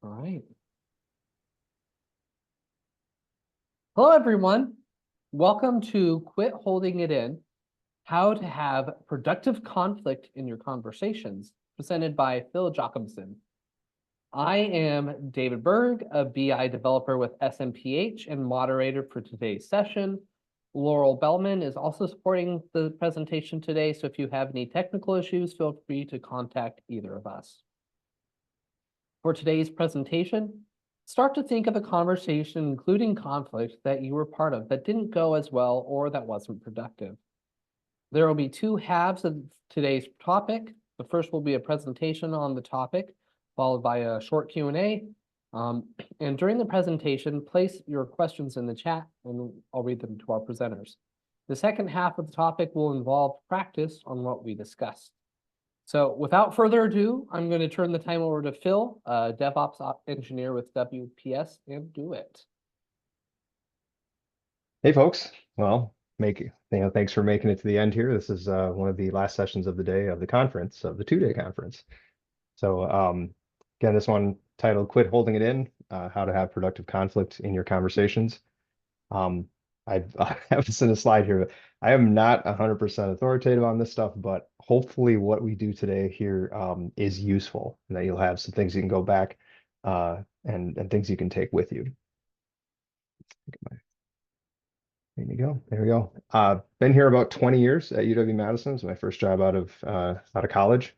All right. Hello, everyone. Welcome to Quit Holding It In, How to Have Productive Conflict in Your Conversations, presented by Phil Jochimson. I am David Berg, a BI developer with SMPH and moderator for today's session. Laurel Bellman is also supporting the presentation today, so if you have any technical issues, feel free to contact either of us. For today's presentation, start to think of a conversation, including conflict, that you were part of that didn't go as well or that wasn't productive. There will be two halves of today's topic. The first will be a presentation on the topic, followed by a short Q&A. And during the presentation, place your questions in the chat and I'll read them to our presenters. The second half of the topic will involve practice on what we discussed. So without further ado, I'm going to turn the time over to Phil, a DevOps engineer with WPS, and do it. Hey, folks. Well, thanks for making it to the end here. This is one of the last sessions of the day of the conference, of the two-day conference. So again, this one titled Quit Holding It In, How to Have Productive Conflict in Your Conversations. I have this in a slide here. I am not 100% authoritative on this stuff, but hopefully what we do today here is useful and that you'll have some things you can go back and things you can take with you. There you go. There we go. Been here about 20 years at UW-Madison. It was my first job out of college.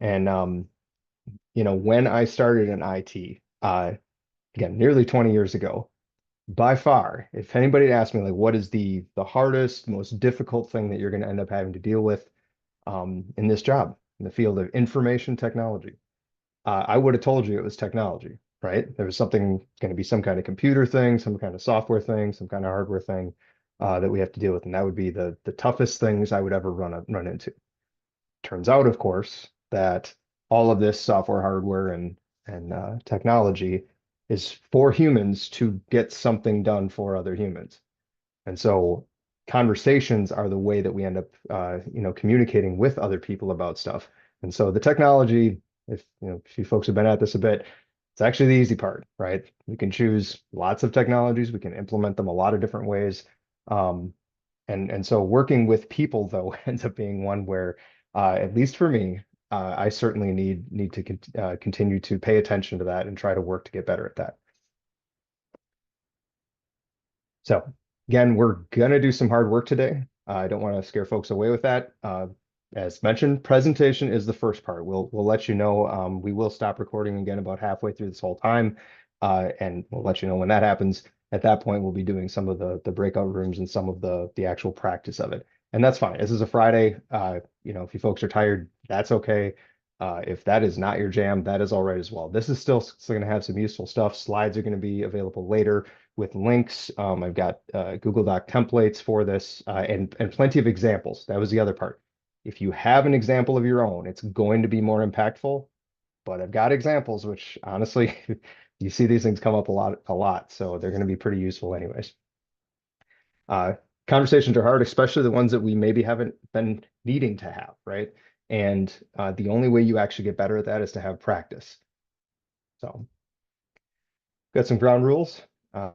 And when I started in IT, again, nearly 20 years ago, by far, if anybody had asked me like what is the hardest, most difficult thing that you're going to end up having to deal with in this job in the field of information technology, I would have told you it was technology, right? There was going to be some kind of computer thing, some kind of software thing, some kind of hardware thing that we have to deal with, and that would be the toughest things I would ever run into. Turns out, of course, that all of this software, hardware, and technology is for humans to get something done for other humans. And so conversations are the way that we end up, communicating with other people about stuff. And so the technology, if you folks have been at this a bit, it's actually the easy part, right? We can choose lots of technologies. We can implement them a lot of different ways. And so working with people, though, ends up being one where, at least for me, I certainly need to continue to pay attention to that and try to work to get better at that. So again, we're going to do some hard work today. I don't want to scare folks away with that. As mentioned, presentation is the first part. We'll let you know. We will stop recording again about halfway through this whole time, and we'll let you know when that happens. At that point, we'll be doing some of the breakout rooms and some of the actual practice of it. And that's fine. This is a Friday. If you folks are tired, that's okay. If that is not your jam, that is all right as well. This is still going to have some useful stuff. Slides are going to be available later with links. I've got Google Doc templates for this and plenty of examples. That was the other part. If you have an example of your own, it's going to be more impactful. But I've got examples, which honestly, you see these things come up a lot. So they're going to be pretty useful anyways. Conversations are hard, especially the ones that we maybe haven't been needing to have, right? And the only way you actually get better at that is to have practice. So got some ground rules.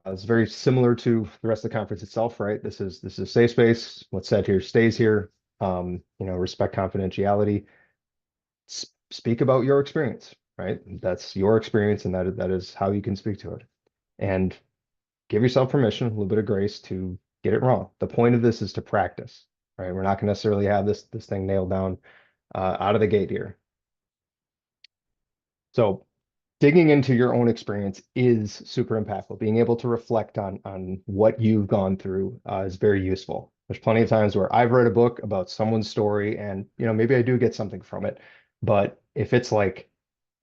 It's very similar to the rest of the conference itself, right? This is a safe space. What's said here stays here. Respect confidentiality. Speak about your experience, right? That's your experience, and that is how you can speak to it. And give yourself permission, a little bit of grace to get it wrong. The point of this is to practice, right? We're not going to necessarily have this thing nailed down out of the gate here. So digging into your own experience is super impactful. Being able to reflect on what you've gone through is very useful. There's plenty of times where I've read a book about someone's story and, maybe I do get something from it. But if it's like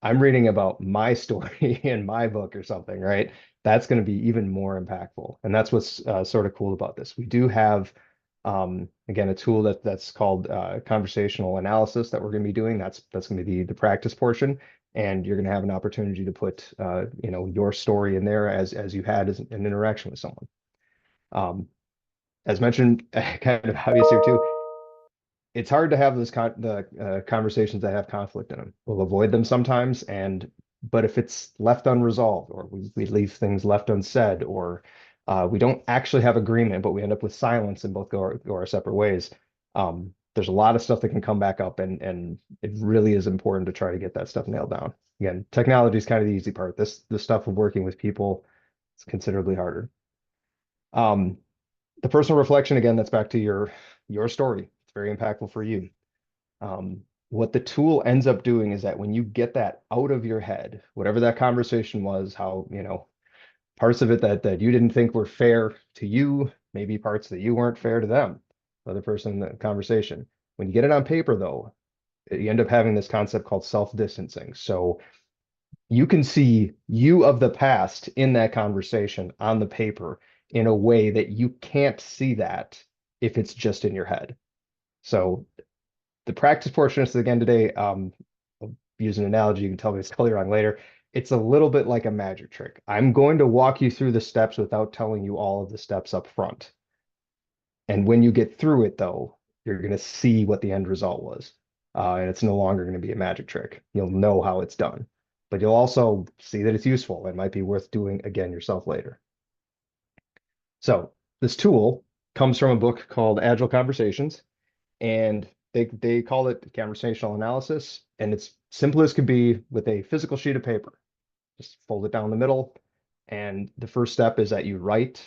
I'm reading about my story in my book or something, right? That's going to be even more impactful. And that's what's sort of cool about this. We do have, again, a tool that's called conversational analysis that we're going to be doing. That's going to be the practice portion. And you're going to have an opportunity to put, your story in there as you had an interaction with someone. As mentioned, kind of obvious here too, it's hard to have those conversations that have conflict in them. We'll avoid them sometimes, and But if it's left unresolved, or we leave things left unsaid, or we don't actually have agreement, but we end up with silence and both go our separate ways, there's a lot of stuff that can come back up, and it really is important to try to get that stuff nailed down. Again, technology is kind of the easy part. The stuff of working with people is considerably harder. Um, the personal reflection, again, that's back to your story. It's very impactful for you. What the tool ends up doing is that when you get that out of your head, whatever that conversation was, how, parts of it that you didn't think were fair to you, maybe parts that you weren't fair to them, the other person in the conversation. When you get it on paper, though, you end up having this concept called self-distancing. So you can see you of the past in that conversation on the paper in a way that you can't see that if it's just in your head. So the practice portion is again today, I'll use an analogy, you can tell me it's totally wrong later. It's a little bit like a magic trick. I'm going to walk you through the steps without telling you all of the steps up front. And when you get through it, though, you're going to see what the end result was. And it's no longer going to be a magic trick. You'll know how it's done, but you'll also see that it's useful. It might be worth doing again yourself later. So this tool comes from a book called Agile Conversations, and they call it conversational analysis, and it's simple as could be with a physical sheet of paper. Just fold it down the middle, and the first step is that you write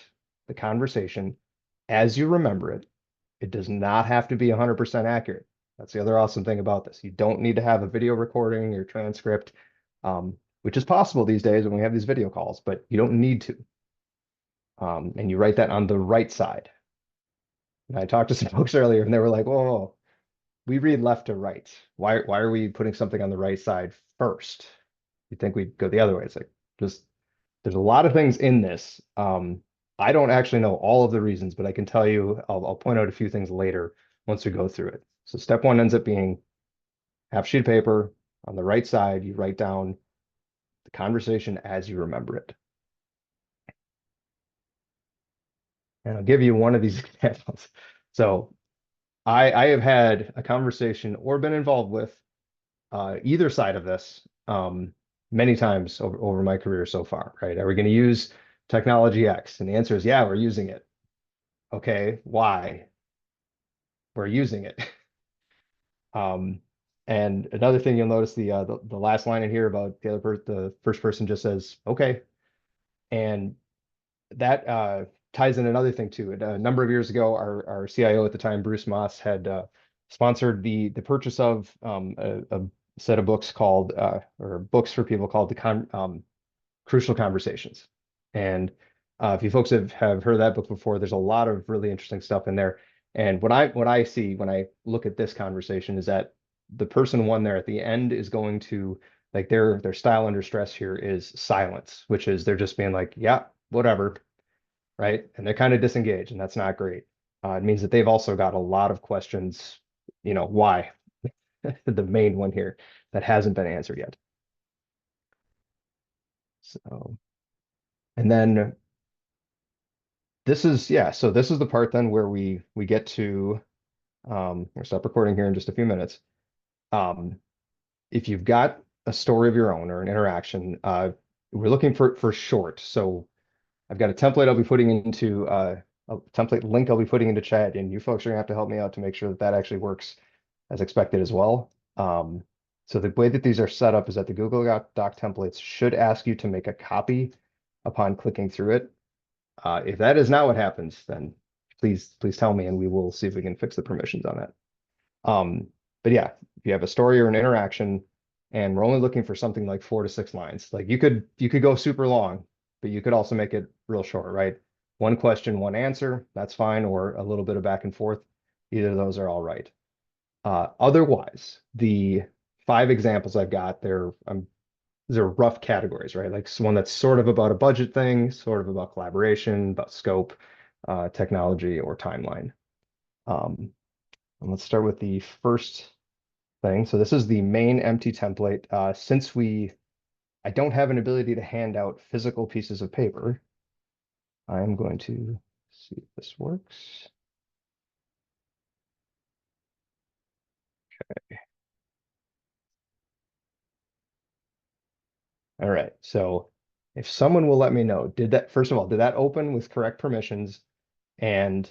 the conversation as you remember it. It does not have to be 100% accurate. That's the other awesome thing about this. You don't need to have a video recording or transcript, which is possible these days when we have these video calls, but you don't need to. And you write that on the right side. And I talked to some folks earlier, and they were like, "Whoa, we read left to right. Why are we putting something on the right side first? You'd think we'd go the other way." It's like, just there's a lot of things in this. I don't actually know all of the reasons, but I can tell you, I'll point out a few things later once we go through it. So step one ends up being half sheet of paper. On the right side, you write down the conversation as you remember it. And I'll give you one of these examples. So I have had a conversation or been involved with either side of this many times over my career so far, right? Are we going to use technology X? And the answer is, yeah, we're using it. Okay, why? We're using it. Um, and another thing you'll notice the last line in here about the first person just says, okay. And that ties in another thing too. A number of years ago, our CIO at the time, Bruce Moss, had sponsored the purchase of a set of books called or books for people called Crucial Conversations. And if you folks have heard of that book before, there's a lot of really interesting stuff in there. And what I see when I look at this conversation is that the person one there at the end is going to like their style under stress here is silence, which is they're just being like, yeah, whatever, right? And they're kind of disengaged, and that's not great. It means that they've also got a lot of questions, why? The main one here that hasn't been answered yet. So, and then this is, yeah, so this is the part then where we get to we'll stop recording here in just a few minutes. Um, if you've got a story of your own or an interaction, we're looking for short. So I've got a template I'll be putting into a template link I'll be putting into chat, and you folks are gonna have to help me out to make sure that that actually works as expected as well. So the way that these are set up is that the Google Doc templates should ask you to make a copy upon clicking through it. If that is not what happens, then please tell me, and we will see if we can fix the permissions on that. But yeah, if you have a story or an interaction, and we're only looking for something like 4 to 6 lines, like you could go super long, but you could also make it real short, right? One question, one answer, that's fine, or a little bit of back and forth. Either of those are all right. Otherwise, the 5 examples I've got, these are rough categories, right? Like one that's sort of about a budget thing, sort of about collaboration, about scope, technology, or timeline. And let's start with the first thing. So this is the main empty template. Since I don't have an ability to hand out physical pieces of paper, I'm going to see if this works. All right. So if someone will let me know, first of all, did that open with correct permissions? And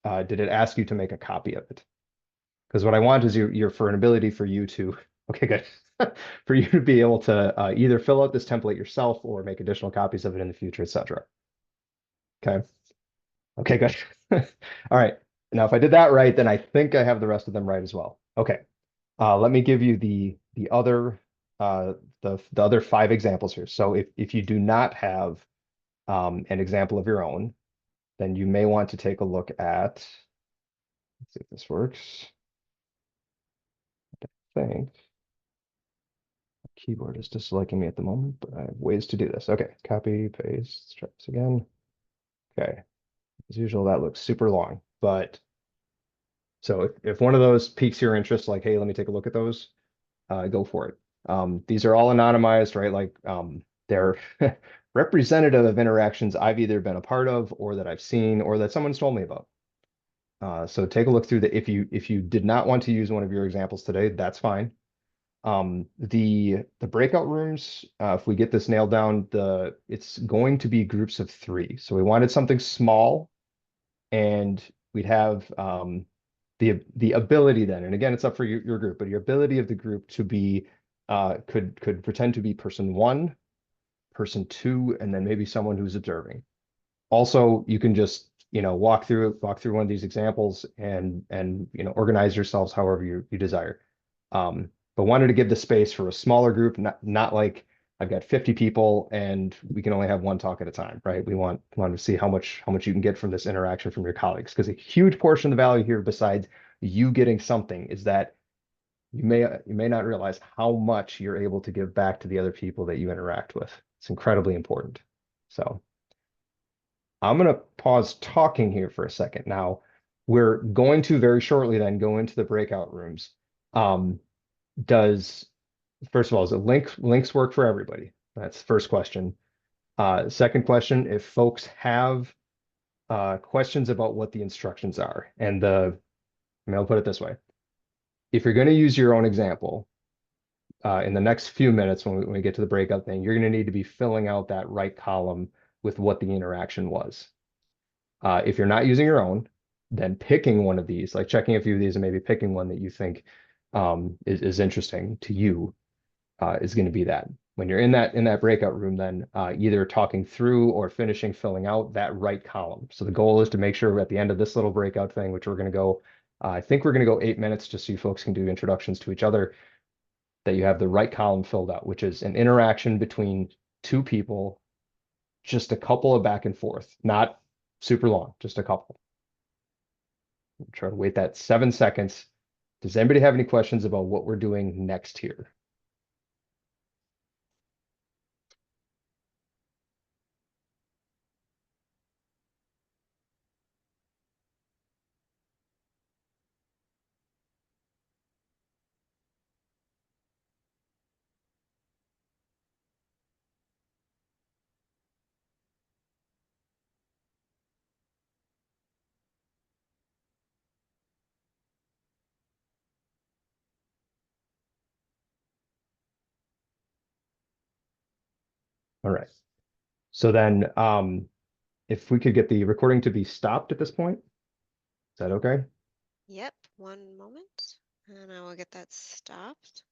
did it ask you to make a copy of it? Because what I want is your for an ability for you to, okay, good. For you to be able to either fill out this template yourself or make additional copies of it in the future, etc. Okay. Okay, good. All right. Now, if I did that right, then I think I have the rest of them right as well. Okay. Let me give you the other the other 5 examples here. So if you do not have an example of your own, then you may want to take a look at, let's see if this works. I think keyboard is disliking me at the moment, but I have ways to do this. Okay, copy, paste, let's try this again. Okay, as usual, that looks super long, but so if one of those piques your interest, like, hey, let me take a look at those, go for it. These are all anonymized, right? Like they're representative of interactions I've either been a part of or that I've seen or that someone's told me about. So take a look through if you did not want to use one of your examples today, that's fine. The breakout rooms, if we get this nailed down, it's going to be groups of 3. So we wanted something small, and we'd have the ability then, and again, it's up for your group, but your ability of the group to be could pretend to be person 1, person 2, and then maybe someone who's observing. Also, you can just walk through one of these examples and organize yourselves however you desire. But wanted to give the space for a smaller group, not like I've got 50 people and we can only have one talk at a time, right? We want to see how much you can get from this interaction from your colleagues, because a huge portion of the value here, besides you getting something, is that you may not realize how much you're able to give back to the other people that you interact with. It's incredibly important. So I'm going to pause talking here for a second. Now, we're going to very shortly then go into the breakout rooms. Um, does First of all, does links work for everybody? That's the first question. Second question, if folks have questions about what the instructions are, and I'll put it this way. If you're going to use your own example, in the next few minutes when we get to the breakout thing, you're going to need to be filling out that right column with what the interaction was. If you're not using your own, then picking one of these, like checking a few of these and maybe picking one that you think is interesting to you, is going to be that. When you're in that breakout room, then either talking through or finishing filling out that right column. So the goal is to make sure at the end of this little breakout thing, which we're going to go, I think we're going to go 8 minutes just so you folks can do introductions to each other, that you have the right column filled out, which is an interaction between 2 people, just a couple of back and forth, not super long, just a couple. Try to wait that 7 seconds. Does anybody have any questions about what we're doing next here? All right. So then, if we could get the recording to be stopped at this point, is that okay? Yep, one moment, and I will get that stopped.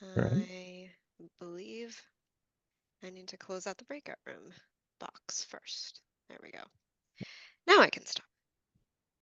All right. I believe I need to close out the breakout room box first. There we go. Now I can stop.